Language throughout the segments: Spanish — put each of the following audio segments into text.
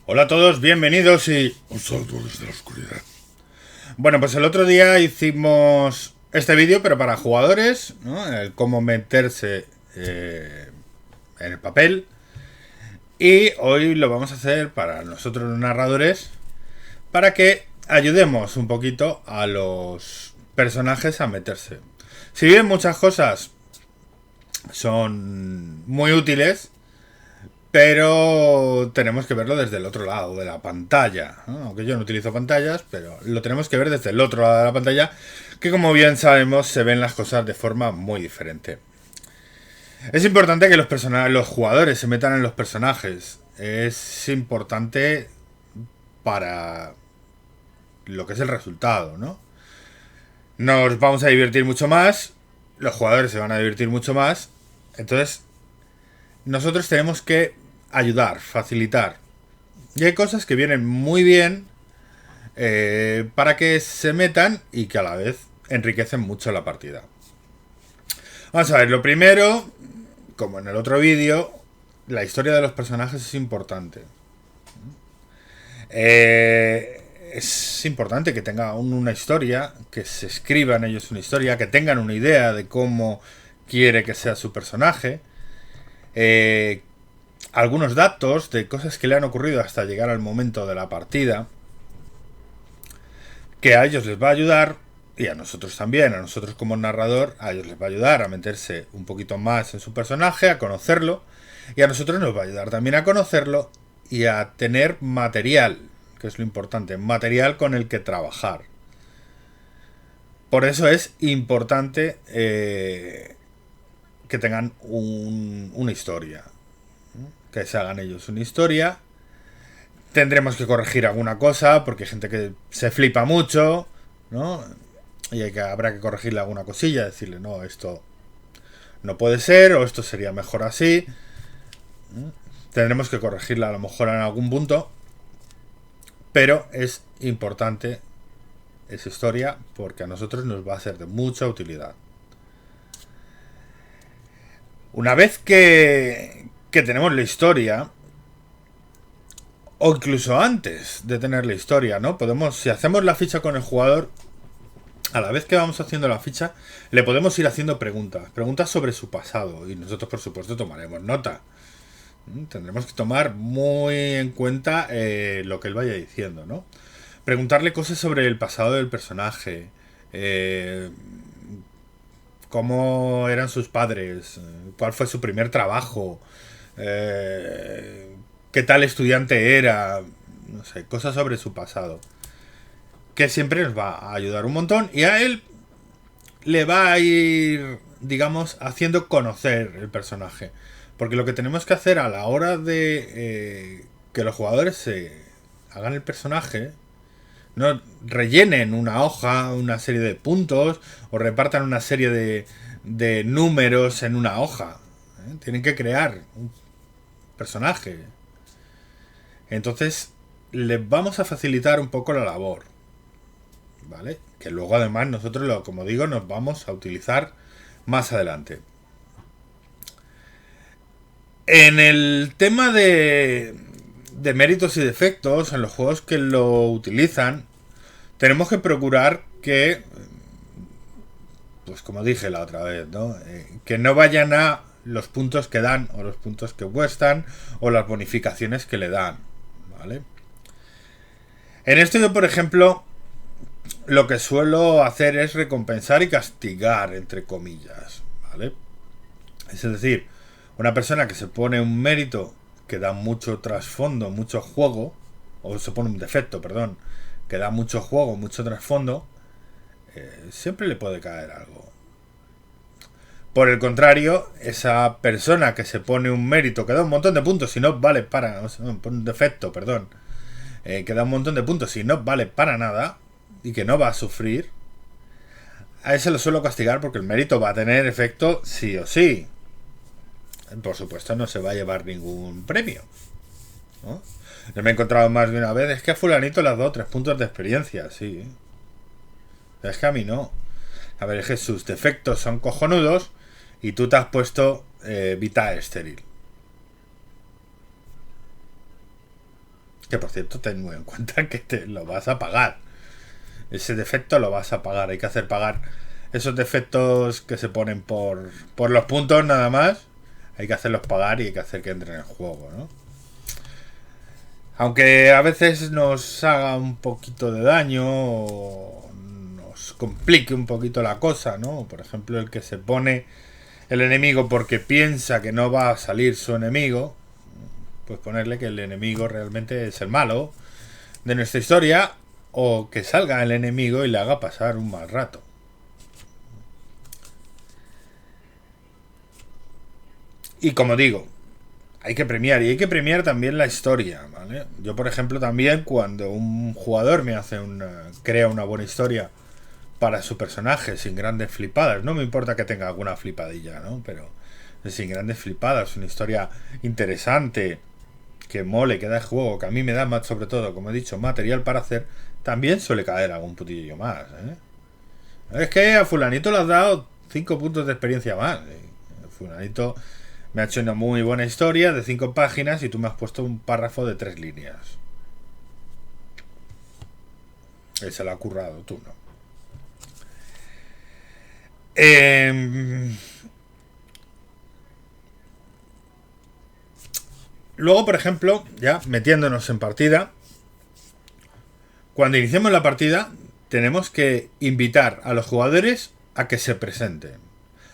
Hola a todos, bienvenidos y un saludo desde la oscuridad. Bueno, pues el otro día hicimos este vídeo, pero para jugadores, ¿no? El cómo meterse en el papel. Y hoy lo vamos a hacer para nosotros los narradores, para que ayudemos un poquito a los personajes a meterse. Si bien muchas cosas son muy útiles, pero tenemos que verlo desde el otro lado de la pantalla, ¿no? Aunque yo no utilizo pantallas, pero lo tenemos que ver desde el otro lado de la pantalla, que como bien sabemos se ven las cosas de forma muy diferente. Es importante que los jugadores se metan en los personajes. Es importante para lo que es el resultado, ¿no? Nos vamos a divertir mucho más, los jugadores se van a divertir mucho más, entonces nosotros tenemos que ayudar, facilitar. Y hay cosas que vienen muy bien para que se metan y que a la vez enriquecen mucho la partida. Vamos a ver, lo primero, como en el otro vídeo, la historia de los personajes es importante. Es importante que tengan una historia, que se escriban ellos una historia, que tengan una idea de cómo quiere que sea su personaje. Algunos datos de cosas que le han ocurrido hasta llegar al momento de la partida, que a ellos les va a ayudar, y a nosotros también, a nosotros como narrador, a ellos les va a ayudar a meterse un poquito más en su personaje, a conocerlo, y a nosotros nos va a ayudar también a conocerlo y a tener material, que es lo importante, material con el que trabajar. Por eso es importante que tengan una historia, que se hagan ellos una historia. Tendremos que corregir alguna cosa, porque hay gente que se flipa mucho, ¿no? Y habrá que corregirle alguna cosilla, decirle, no, esto no puede ser, o esto sería mejor así. Tendremos que corregirla a lo mejor en algún punto, pero es importante esa historia porque a nosotros nos va a ser de mucha utilidad. Una vez que tenemos la historia, o incluso antes de tener la historia, ¿no? Podemos, si hacemos la ficha con el jugador, a la vez que vamos haciendo la ficha, le podemos ir haciendo preguntas sobre su pasado, y nosotros por supuesto tomaremos nota. Tendremos que tomar muy en cuenta lo que él vaya diciendo, ¿no? Preguntarle cosas sobre el pasado del personaje, cómo eran sus padres, cuál fue su primer trabajo, qué tal estudiante era, no sé, cosas sobre su pasado, que siempre nos va a ayudar un montón y a él le va a ir, digamos, haciendo conocer el personaje. Porque lo que tenemos que hacer a la hora de que los jugadores se hagan el personaje, no rellenen una hoja, una serie de puntos, o repartan una serie de números en una hoja. Tienen que crear un personaje. Entonces, les vamos a facilitar un poco la labor. ¿Vale? Que luego además nosotros, como digo, nos vamos a utilizar más adelante. En el tema de méritos y defectos, en los juegos que lo utilizan, tenemos que procurar que, pues como dije la otra vez, ¿no? Que no vayan a los puntos que dan, o los puntos que cuestan, o las bonificaciones que le dan, ¿vale? En esto yo, por ejemplo, lo que suelo hacer es recompensar y castigar, entre comillas, ¿vale? Es decir, una persona que se pone un mérito que da mucho trasfondo, mucho juego, o se pone un defecto, perdón, que da mucho juego, mucho trasfondo, siempre le puede caer algo. Por el contrario, esa persona que se pone un mérito que da un montón de puntos y no vale para... O sea, un defecto, perdón. Que da un montón de puntos y no vale para nada y que no va a sufrir, a ese lo suelo castigar porque el mérito va a tener efecto sí o sí. Por supuesto no se va a llevar ningún premio, ¿no? Yo me he encontrado más de una vez, es que a fulanito le has dado 3 puntos de experiencia, sí. Pero es que a mí no. A ver, es que sus defectos son cojonudos y tú te has puesto vita estéril. Que por cierto, ten muy en cuenta que te lo vas a pagar. Ese defecto lo vas a pagar. Hay que hacer pagar esos defectos que se ponen por los puntos nada más. Hay que hacerlos pagar y hay que hacer que entren en el juego, ¿no? Aunque a veces nos haga un poquito de daño o nos complique un poquito la cosa, ¿no? Por ejemplo, el que se pone el enemigo porque piensa que no va a salir su enemigo, pues ponerle que el enemigo realmente es el malo de nuestra historia, o que salga el enemigo y le haga pasar un mal rato. Y como digo, hay que premiar, y hay que premiar también la historia, ¿vale? Yo, por ejemplo, también cuando un jugador me hace crea una buena historia para su personaje, sin grandes flipadas, no me importa que tenga alguna flipadilla, ¿no? Pero sin grandes flipadas, una historia interesante, que mole, que da juego, que a mí me da más, sobre todo, como he dicho, material para hacer, también suele caer algún putillo más, ¿eh? Es que a fulanito le has dado 5 puntos de experiencia más. Fulanito me ha hecho una muy buena historia de 5 páginas y tú me has puesto un párrafo de 3 líneas. Él se lo ha currado, tú no. Luego, por ejemplo, ya metiéndonos en partida, cuando iniciemos la partida, tenemos que invitar a los jugadores a que se presenten.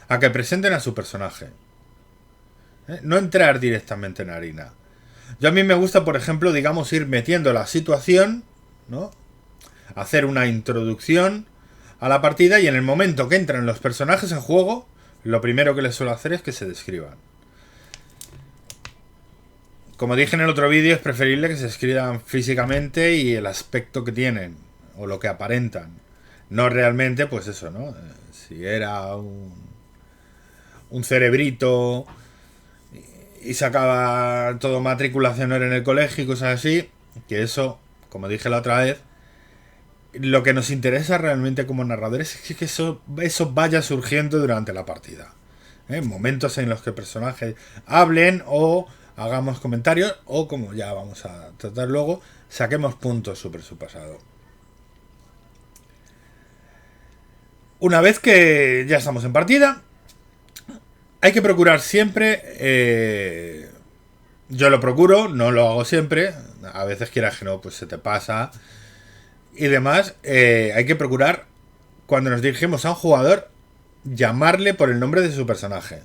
A que presenten a su personaje. No entrar directamente en harina. Yo a mí me gusta, por ejemplo, digamos, ir metiendo la situación, ¿no? Hacer una introducción a la partida y en el momento que entran los personajes en juego, lo primero que les suelo hacer es que se describan. Como dije en el otro vídeo, es preferible que se describan físicamente y el aspecto que tienen, o lo que aparentan. No realmente, pues eso, ¿no? Si era un cerebrito y sacaba todo matriculación en el colegio y cosas así, que eso, como dije la otra vez, lo que nos interesa realmente como narradores es que eso vaya surgiendo durante la partida. Momentos en los que personajes hablen o hagamos comentarios o, como ya vamos a tratar luego, saquemos puntos sobre su pasado. Una vez que ya estamos en partida, hay que procurar siempre, yo lo procuro, no lo hago siempre, a veces quieras que no, pues se te pasa y demás, hay que procurar, cuando nos dirigimos a un jugador, llamarle por el nombre de su personaje.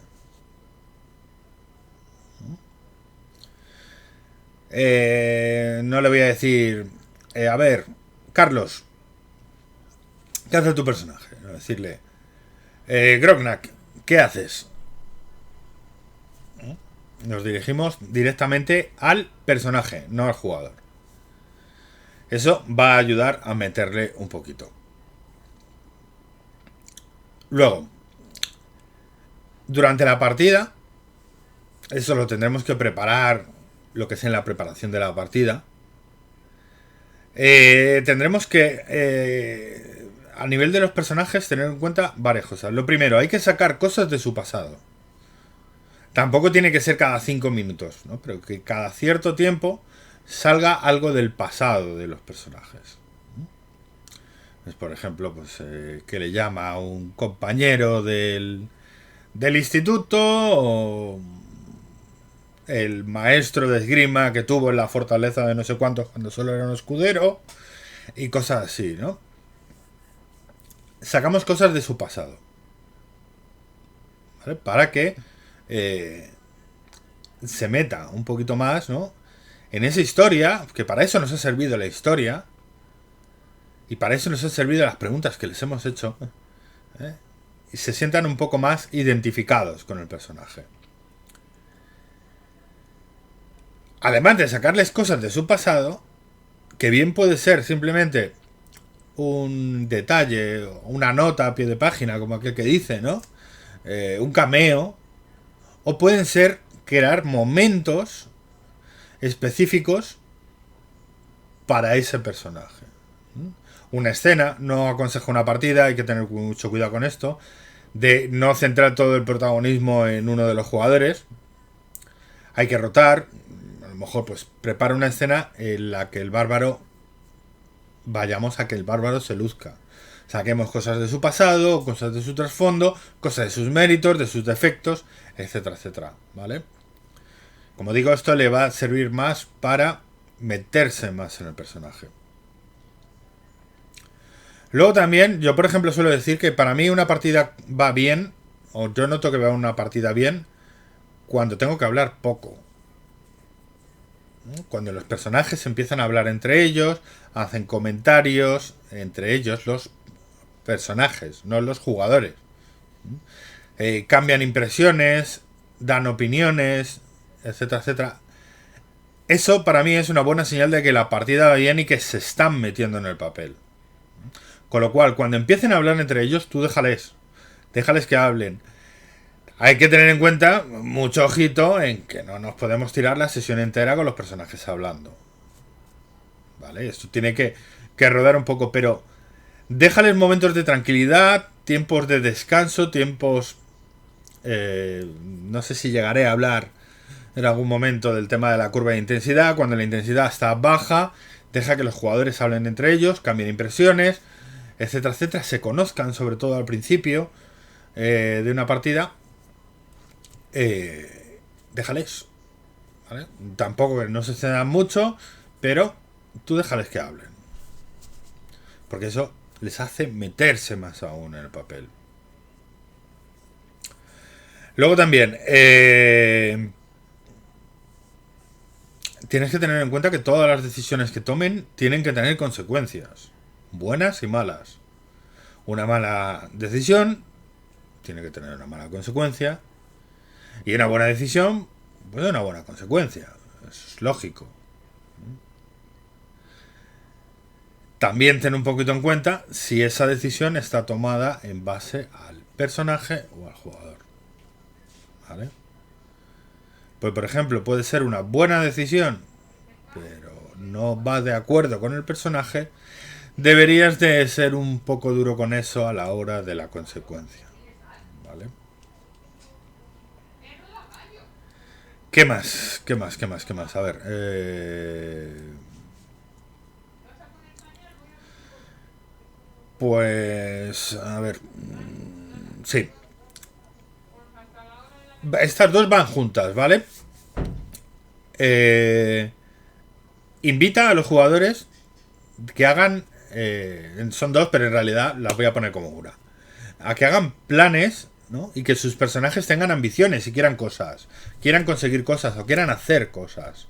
No le voy a decir, a ver, Carlos, ¿qué hace tu personaje? No decirle, Grognak, ¿qué haces? Nos dirigimos directamente al personaje, no al jugador. Eso va a ayudar a meterle un poquito. Luego, durante la partida, eso lo tendremos que preparar, lo que es en la preparación de la partida. Tendremos que, a nivel de los personajes, tener en cuenta varias cosas. Lo primero, hay que sacar cosas de su pasado. Tampoco tiene que ser cada 5 minutos, ¿no? Pero que cada cierto tiempo salga algo del pasado de los personajes. Pues, por ejemplo, pues que le llama a un compañero del instituto, o el maestro de esgrima que tuvo en la fortaleza de no sé cuántos cuando solo era un escudero, y cosas así, ¿no? Sacamos cosas de su pasado, ¿vale? Para que se meta un poquito más, ¿no? En esa historia, que para eso nos ha servido la historia, y para eso nos han servido las preguntas que les hemos hecho, y se sientan un poco más identificados con el personaje. Además de sacarles cosas de su pasado, que bien puede ser simplemente un detalle, una nota a pie de página, como aquel que dice, ¿no? Un cameo, o pueden ser crear momentos específicos para ese personaje. Una escena, no aconsejo una partida, hay que tener mucho cuidado con esto, de no centrar todo el protagonismo en uno de los jugadores. Hay que rotar, a lo lo mejor pues prepara una escena en la que el bárbaro vayamos a que el bárbaro se luzca. Saquemos cosas de su pasado, cosas de su trasfondo, cosas de sus méritos, de sus defectos, etcétera, etcétera, ¿vale? Como digo, esto le va a servir más para meterse más en el personaje. Luego también, yo por ejemplo suelo decir que para mí una partida va bien, o yo noto que va una partida bien, cuando tengo que hablar poco. Cuando los personajes empiezan a hablar entre ellos, hacen comentarios entre ellos, los personajes, no los jugadores. Cambian impresiones, dan opiniones, etcétera, etcétera. Eso para mí es una buena señal de que la partida va bien y que se están metiendo en el papel. Con lo cual, cuando empiecen a hablar entre ellos, tú déjales que hablen. Hay que tener en cuenta, mucho ojito, en que no nos podemos tirar la sesión entera con los personajes hablando. ¿Vale? Esto tiene que rodar un poco, pero déjales momentos de tranquilidad, tiempos de descanso, tiempos... no sé si llegaré a hablar en algún momento del tema de la curva de intensidad. Cuando la intensidad está baja, deja que los jugadores hablen entre ellos, cambien impresiones, etcétera, etcétera, se conozcan sobre todo al principio de una partida. Déjales, ¿vale? Tampoco no se excedan mucho, pero tú déjales que hablen, porque eso les hace meterse más aún en el papel. Luego también tienes que tener en cuenta que todas las decisiones que tomen tienen que tener consecuencias, buenas y malas. Una mala decisión tiene que tener una mala consecuencia, y una buena decisión, pues una buena consecuencia. Eso es lógico. También ten un poquito en cuenta si esa decisión está tomada en base al personaje o al jugador. ¿Vale? Pues por ejemplo, puede ser una buena decisión, pero no va de acuerdo con el personaje. Deberías de ser un poco duro con eso a la hora de la consecuencia. ¿Vale? ¿Qué más? ¿Qué más? ¿Qué más? ¿Qué más? A ver. Pues... A ver. Sí. Estas dos van juntas, ¿vale? Invita a los jugadores que hagan... son dos, pero en realidad las voy a poner como una. A que hagan planes, ¿no? Y que sus personajes tengan ambiciones y quieran cosas. Quieran conseguir cosas o quieran hacer cosas.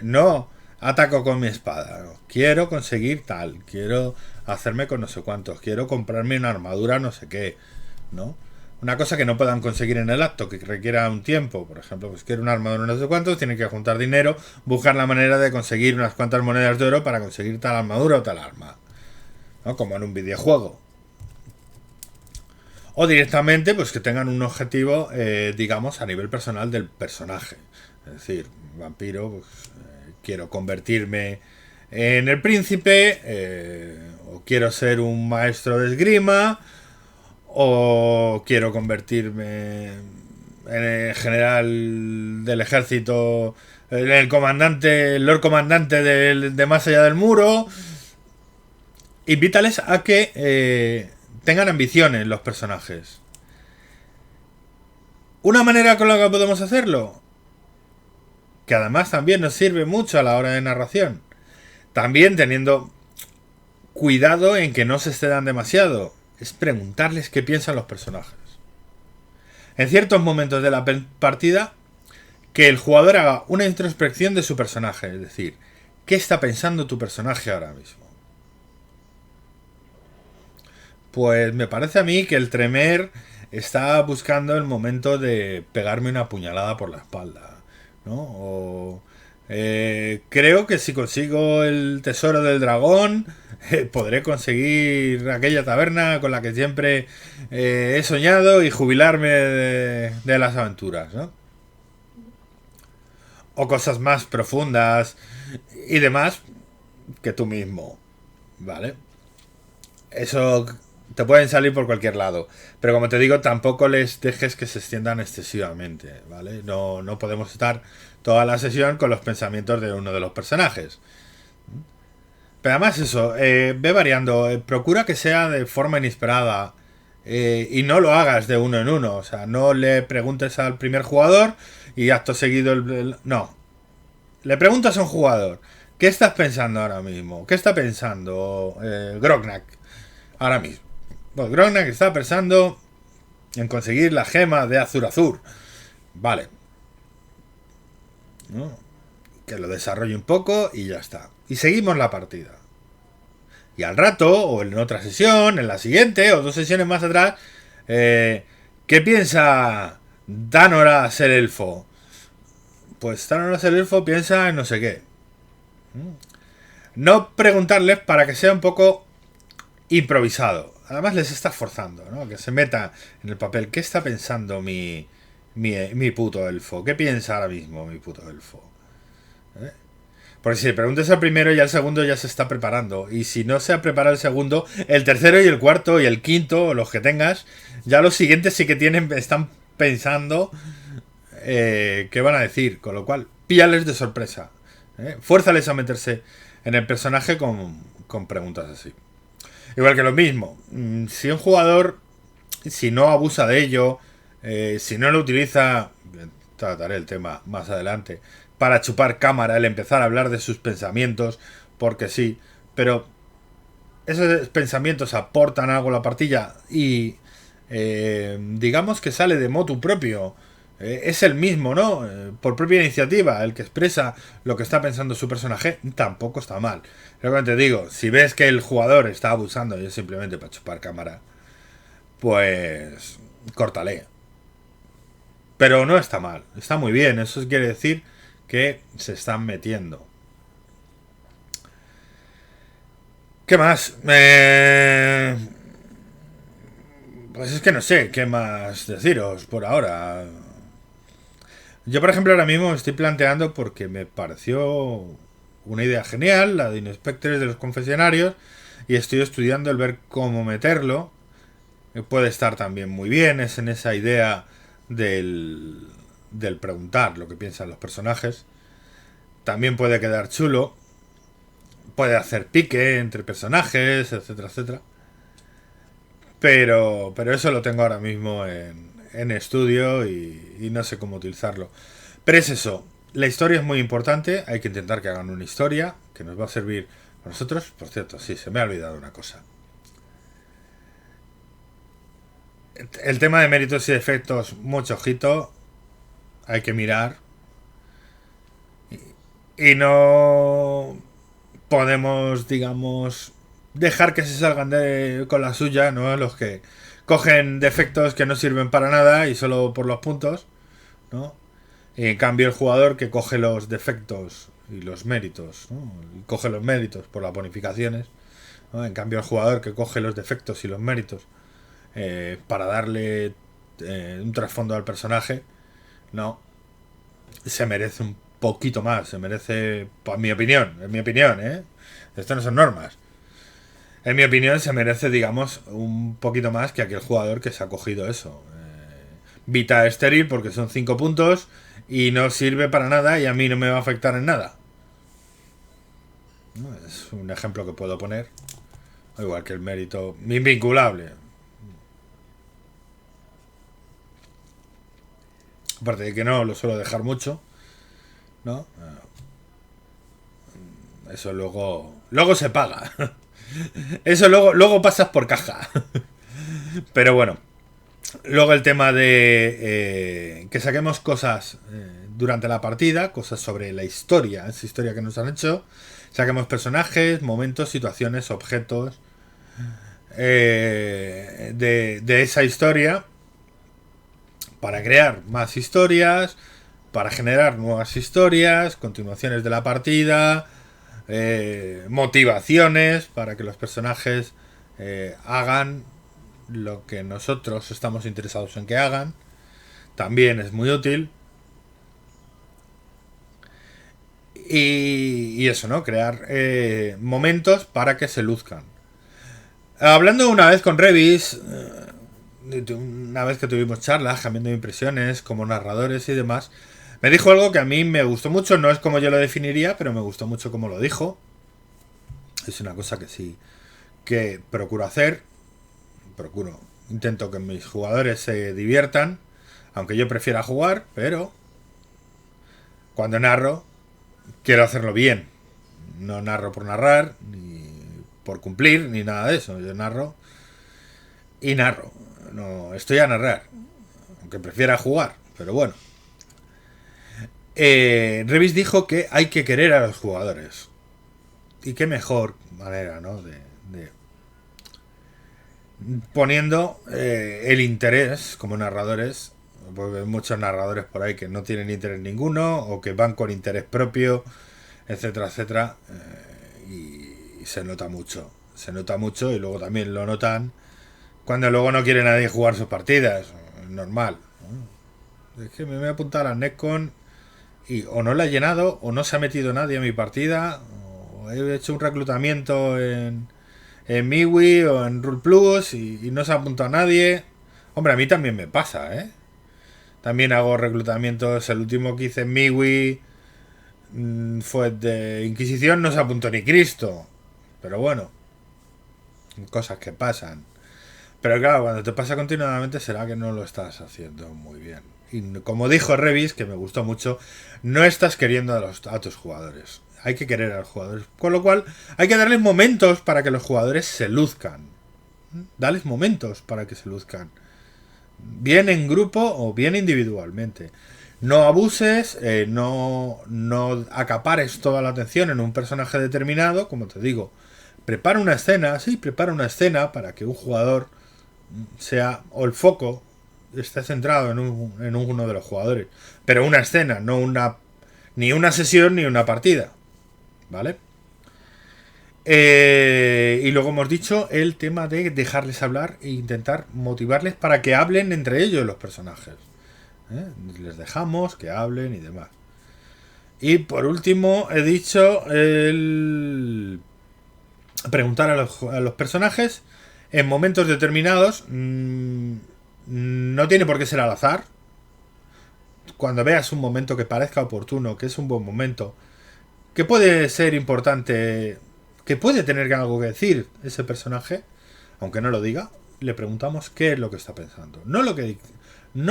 No ataco con mi espada. No. Quiero conseguir tal. Quiero hacerme con no sé cuántos. Quiero comprarme una armadura no sé qué. ¿No? Una cosa que no puedan conseguir en el acto, que requiera un tiempo. Por ejemplo, pues quiero una armadura no sé cuántos. Tienen que juntar dinero. Buscar la manera de conseguir unas cuantas monedas de oro para conseguir tal armadura o tal arma. ¿No? Como en un videojuego. O directamente, pues que tengan un objetivo, digamos, a nivel personal del personaje. Es decir, vampiro, pues quiero convertirme en el príncipe, o quiero ser un maestro de esgrima, o quiero convertirme en el general del ejército, en el comandante, el Lord Comandante de más allá del muro. Invítales a que tengan ambiciones los personajes. Una manera con la que podemos hacerlo, que además también nos sirve mucho a la hora de narración, también teniendo cuidado en que no se excedan demasiado, es preguntarles qué piensan los personajes. En ciertos momentos de la partida, que el jugador haga una introspección de su personaje, es decir, ¿qué está pensando tu personaje ahora mismo? Pues me parece a mí que el Tremer está buscando el momento de pegarme una puñalada por la espalda, ¿no? O creo que si consigo el tesoro del dragón, podré conseguir aquella taberna con la que siempre he soñado y jubilarme de las aventuras, ¿no? O cosas más profundas y demás que tú mismo, ¿vale? Eso te pueden salir por cualquier lado. Pero como te digo, tampoco les dejes que se extiendan excesivamente, ¿vale? No podemos estar toda la sesión con los pensamientos de uno de los personajes. Pero además eso, ve variando, procura que sea de forma inesperada y no lo hagas de uno en uno. O sea, no le preguntes al primer jugador y acto seguido no. Le preguntas a un jugador, ¿qué estás pensando ahora mismo? ¿Qué está pensando Grognak ahora mismo? Pues Grognak está pensando en conseguir la gema de Azur Azur. Vale. ¿No? Que lo desarrolle un poco y ya está. Y seguimos la partida. Y al rato, o en otra sesión, en la siguiente, o 2 sesiones más atrás, ¿qué piensa Danoras el elfo? Pues Danoras el elfo piensa en no sé qué. No preguntarles para que sea un poco improvisado. Además les está forzando, ¿no? Que se meta en el papel. ¿Qué está pensando mi puto elfo? ¿Qué piensa ahora mismo mi puto elfo? Porque si le preguntas al primero y al segundo ya se está preparando. Y si no se ha preparado el segundo, el tercero y el cuarto y el quinto, o los que tengas, ya los siguientes sí que están pensando qué van a decir. Con lo cual, píllales de sorpresa. Fuérzales a meterse en el personaje con preguntas así. Igual que lo mismo. Si un jugador, si no abusa de ello, si no lo utiliza, trataré el tema más adelante, para chupar cámara, el empezar a hablar de sus pensamientos, porque sí, pero esos pensamientos aportan algo a la partida y digamos que sale de motu propio. Es el mismo, ¿no? Por propia iniciativa, el que expresa lo que está pensando su personaje, tampoco está mal. Pero como te digo, si ves que el jugador está abusando y es simplemente para chupar cámara, pues córtale. Pero no está mal, está muy bien. Eso quiere decir que se están metiendo. ¿Qué más? Pues es que no sé qué más deciros por ahora. Yo, por ejemplo, ahora mismo me estoy planteando porque me pareció una idea genial, la de Inspectores de los Confesionarios, y estoy estudiando el ver cómo meterlo. Puede estar también muy bien, es en esa idea del preguntar lo que piensan los personajes. También puede quedar chulo, puede hacer pique entre personajes, etcétera, etcétera. Pero eso lo tengo ahora mismo en estudio y no sé cómo utilizarlo. Pero es eso, la historia es muy importante, hay que intentar que hagan una historia que nos va a servir a nosotros. Por cierto, sí, se me ha olvidado una cosa. El tema de méritos y defectos, mucho ojito, hay que mirar. Y no podemos, digamos, dejar que se salgan con la suya, ¿no? Los que cogen defectos que no sirven para nada y solo por los puntos, ¿no? Y en cambio el jugador que coge los defectos y los méritos, ¿no? Y coge los méritos por las bonificaciones, ¿no? En cambio el jugador que coge los defectos y los méritos para darle un trasfondo al personaje, no, se merece un poquito más, se merece, en mi opinión, ¿eh? Esto no son normas. En mi opinión se merece, digamos, un poquito más que aquel jugador que se ha cogido eso. Vita estéril porque son 5 puntos y no sirve para nada y a mí no me va a afectar en nada. ¿No? Es un ejemplo que puedo poner. Igual que el mérito invinculable. Aparte de que no lo suelo dejar mucho, ¿no? Eso luego se paga. Eso luego pasas por caja. Pero bueno. Luego el tema de que saquemos cosas durante la partida, cosas sobre la historia, esa historia que nos han hecho. Saquemos personajes, momentos, situaciones, objetos de esa historia para crear más historias, para generar nuevas historias, continuaciones de la partida, motivaciones para que los personajes hagan lo que nosotros estamos interesados en que hagan. También es muy útil. Y eso, ¿no? Crear momentos para que se luzcan. Hablando una vez con Revis, una vez que tuvimos charlas, cambiando impresiones como narradores y demás, me dijo algo que a mí me gustó mucho, no es como yo lo definiría, pero me gustó mucho como lo dijo. Es una cosa que sí, que procuro hacer, intento que mis jugadores se diviertan, aunque yo prefiera jugar, pero cuando narro, quiero hacerlo bien. No narro por narrar, ni por cumplir, ni nada de eso. Yo narro y narro. No estoy a narrar, aunque prefiera jugar, pero bueno. Revis dijo que hay que querer a los jugadores. Y qué mejor manera, ¿no? De poniendo el interés como narradores, porque hay muchos narradores por ahí que no tienen interés ninguno o que van con interés propio, etcétera, etcétera, y se nota mucho y luego también lo notan cuando luego no quiere nadie jugar sus partidas, es normal, ¿no? Es que me voy a apuntar a Netcon y o no la he llenado o no se ha metido nadie a mi partida o he hecho un reclutamiento en Miwi o en Rule Plus y no se ha apuntado a nadie. Hombre, a mí también me pasa, ¿eh? También hago reclutamientos. El último que hice en Miwi fue de Inquisición, no se apuntó ni Cristo. Pero bueno, cosas que pasan. Pero claro, cuando te pasa continuamente será que no lo estás haciendo muy bien. Y como dijo Revis, que me gustó mucho, no estás queriendo a tus jugadores. Hay que querer a los jugadores. Con lo cual, hay que darles momentos para que los jugadores se luzcan. Dales momentos para que se luzcan. Bien en grupo o bien individualmente. No abuses, no acapares toda la atención en un personaje determinado, como te digo. Prepara una escena, sí, prepara una escena para que un jugador sea, o el foco esté centrado en uno de los jugadores. Pero una escena, no ni una sesión ni una partida. ¿Vale? Y luego hemos dicho el tema de dejarles hablar e intentar motivarles para que hablen entre ellos los personajes. Les dejamos que hablen y demás. Y por último he dicho el preguntar a los personajes en momentos determinados. No tiene por qué ser al azar. Cuando veas un momento que parezca oportuno, que es un buen momento, que puede ser importante, que puede tener algo que decir ese personaje, aunque no lo diga, le preguntamos qué es lo que está pensando. No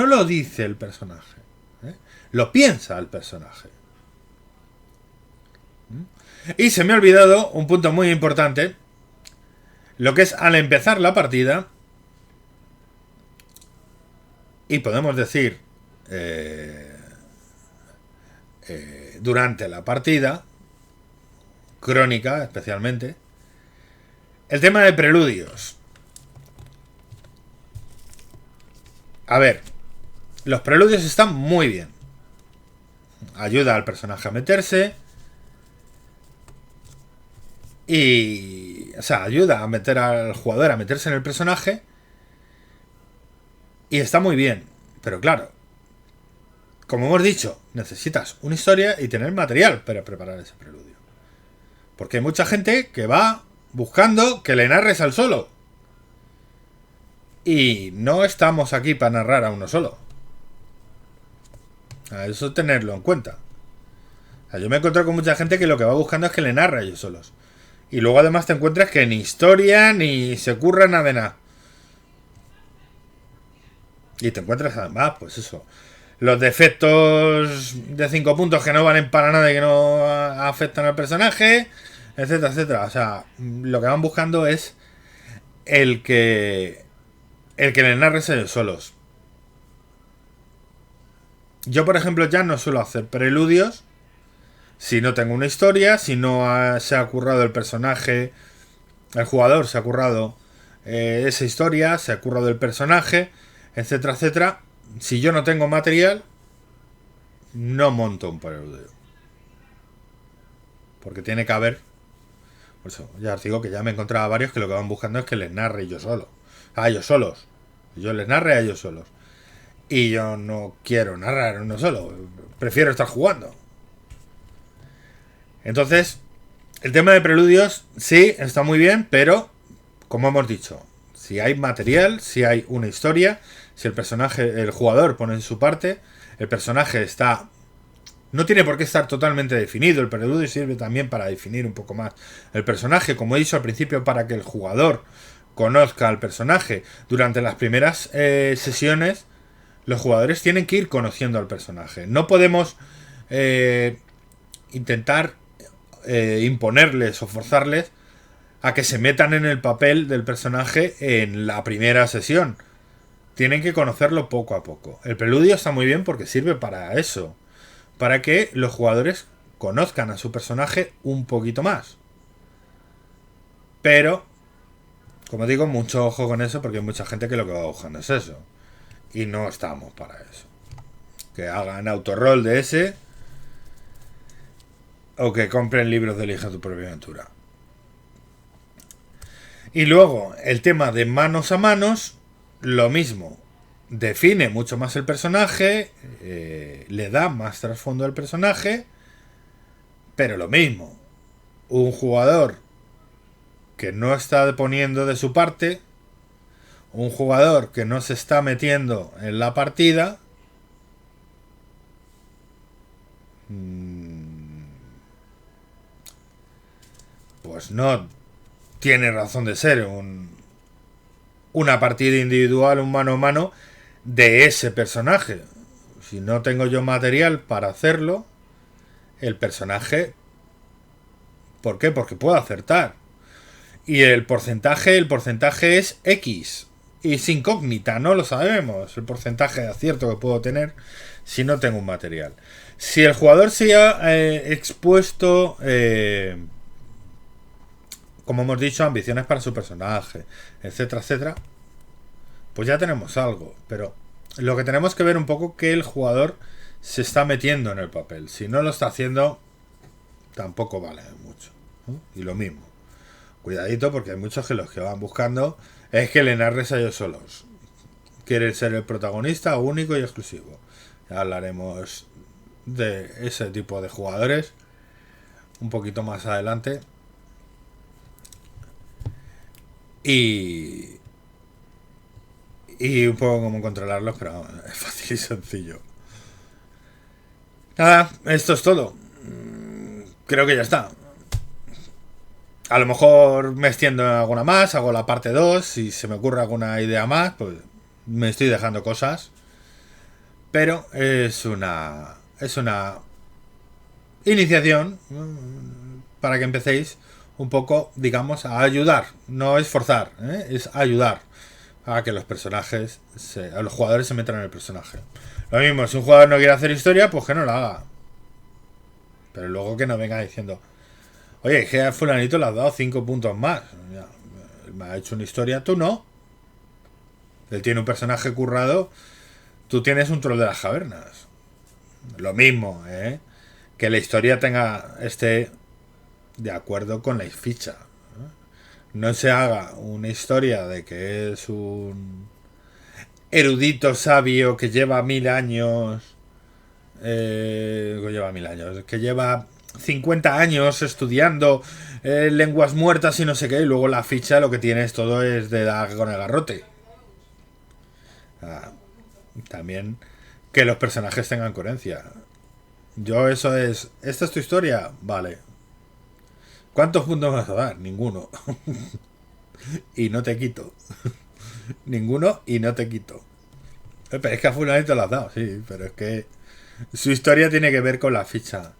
lo dice el personaje, ¿eh? Lo piensa el personaje. Y se me ha olvidado un punto muy importante, lo que es al empezar la partida, y podemos decir durante la partida, crónica especialmente, el tema de preludios. A ver, los preludios están muy bien. Ayuda al personaje a meterse. Y... O sea, ayuda a meter al jugador a meterse en el personaje. Y está muy bien. Pero claro, como hemos dicho, necesitas una historia y tener material para preparar ese preludio. Porque hay mucha gente que va buscando que le narres al solo. Y no estamos aquí para narrar a uno solo. A eso tenerlo en cuenta. O sea, yo me he encontrado con mucha gente que lo que va buscando es que le narre a ellos solos. Y luego además te encuentras que ni historia ni se ocurra nada de nada. Y te encuentras además, pues eso, los defectos de 5 puntos que no valen para nada y que no afectan al personaje, etcétera, etcétera. O sea, lo que van buscando es el que les narres ellos solos. Yo, por ejemplo, ya no suelo hacer preludios si no tengo una historia, si no se ha currado el personaje, el jugador se ha currado esa historia, se ha currado el personaje, etcétera, etcétera. Si yo no tengo material, no monto un preludio. Porque tiene que haber. Por eso, ya os digo que ya me he encontrado a varios que lo que van buscando es que les narre yo solo. A ellos solos. Yo les narre a ellos solos. Y yo no quiero narrar uno solo. Prefiero estar jugando. Entonces, el tema de preludios sí está muy bien, pero como hemos dicho, si hay material, si hay una historia, si el jugador pone en su parte, el personaje está... No tiene por qué estar totalmente definido. El preludio sirve también para definir un poco más el personaje, como he dicho al principio, para que el jugador conozca al personaje. Durante las primeras sesiones, los jugadores tienen que ir conociendo al personaje. No podemos intentar imponerles o forzarles a que se metan en el papel del personaje en la primera sesión. Tienen que conocerlo poco a poco. El preludio está muy bien porque sirve para eso, para que los jugadores conozcan a su personaje un poquito más. Pero, como digo, mucho ojo con eso, porque hay mucha gente que lo que va buscando es eso. Y no estamos para eso. Que hagan autorroll de ese, o que compren libros de Elige tu propia aventura. Y luego, el tema de manos a manos, lo mismo. Define mucho más el personaje, le da más trasfondo al personaje, pero lo mismo. Un jugador que no está poniendo de su parte, un jugador que no se está metiendo en la partida, pues no tiene razón de ser una partida individual, un mano a mano de ese personaje. Si no tengo yo material para hacerlo, el personaje... ¿Por qué? Porque puedo acertar. Y el porcentaje es X. Y es incógnita, no lo sabemos. El porcentaje de acierto que puedo tener si no tengo un material. Si el jugador se ha expuesto, como hemos dicho, ambiciones para su personaje, etcétera, etcétera, pues ya tenemos algo. Pero lo que tenemos que ver un poco que el jugador se está metiendo en el papel. Si no lo está haciendo, tampoco vale mucho, ¿no? Y lo mismo, cuidadito, porque hay muchos que los que van buscando es que le narres a ellos solos. Quieren ser el protagonista único y exclusivo. Ya hablaremos de ese tipo de jugadores un poquito más adelante. Y un poco cómo controlarlos, pero es fácil y sencillo. Nada, esto es todo. Creo que ya está. A lo mejor me extiendo en alguna más, hago la parte 2, si se me ocurre alguna idea más, pues me estoy dejando cosas. Pero es una iniciación para que empecéis un poco, digamos, a ayudar. No es forzar, es ayudar a que los personajes, a los jugadores se metan en el personaje. Lo mismo, si un jugador no quiere hacer historia, pues que no la haga. Pero luego que no venga diciendo, oye, que a fulanito le has dado 5 puntos más. Ya, me ha hecho una historia, tú no. Él tiene un personaje currado, tú tienes un troll de las cavernas. Lo mismo, que la historia esté de acuerdo con la ficha. No se haga una historia de que es un erudito sabio que lleva 1000 años. Que lleva 50 años estudiando lenguas muertas y no sé qué, y luego la ficha lo que tienes todo es de dar con el garrote. También que los personajes tengan coherencia. Esta es tu historia, vale. ¿Cuántos puntos vas a dar? Ninguno. Y no te quito. Ninguno y no te quito. Pero es que a fulanito lo has dado, sí, pero es que su historia tiene que ver con la ficha.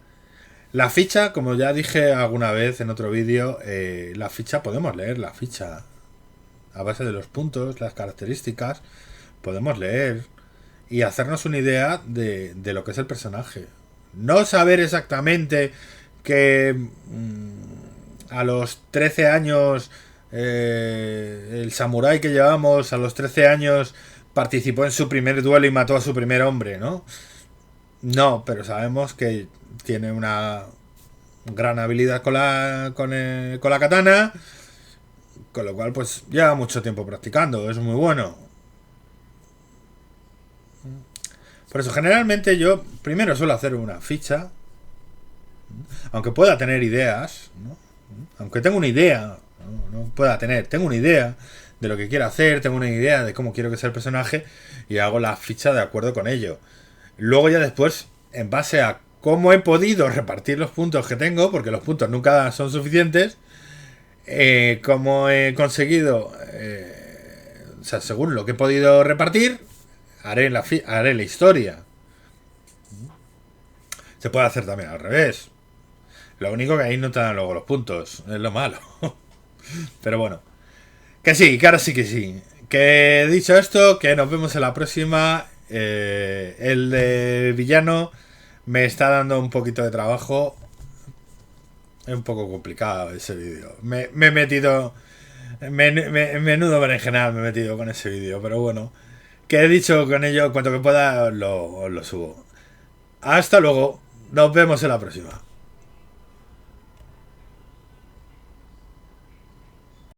La ficha, como ya dije alguna vez en otro vídeo, la ficha, podemos leer la ficha. A base de los puntos, las características, podemos leer y hacernos una idea de lo que es el personaje. No saber exactamente que a los 13 años el samurái que llevamos a los 13 años participó en su primer duelo y mató a su primer hombre, ¿no? No, pero sabemos que tiene una gran habilidad con la katana, con lo cual pues lleva mucho tiempo practicando, es muy bueno. Por eso generalmente yo primero suelo hacer una ficha, aunque pueda tener ideas, ¿no? Aunque tenga una idea, no pueda tener. Tengo una idea de lo que quiero hacer, tengo una idea de cómo quiero que sea el personaje y hago la ficha de acuerdo con ello. Luego ya después, en base a cómo he podido repartir los puntos que tengo, porque los puntos nunca son suficientes, cómo he conseguido, o sea, según lo que he podido repartir, haré la historia. Se puede hacer también al revés. Lo único que ahí no te dan luego los puntos, es lo malo. Pero bueno, que sí, que ahora sí que sí. Que dicho esto, que nos vemos en la próxima. El de villano me está dando un poquito de trabajo. Es un poco complicado ese vídeo. Me he metido. Menudo berenjenal me he metido con ese vídeo. Pero bueno, que he dicho con ello, cuanto que pueda, os lo subo. Hasta luego. Nos vemos en la próxima.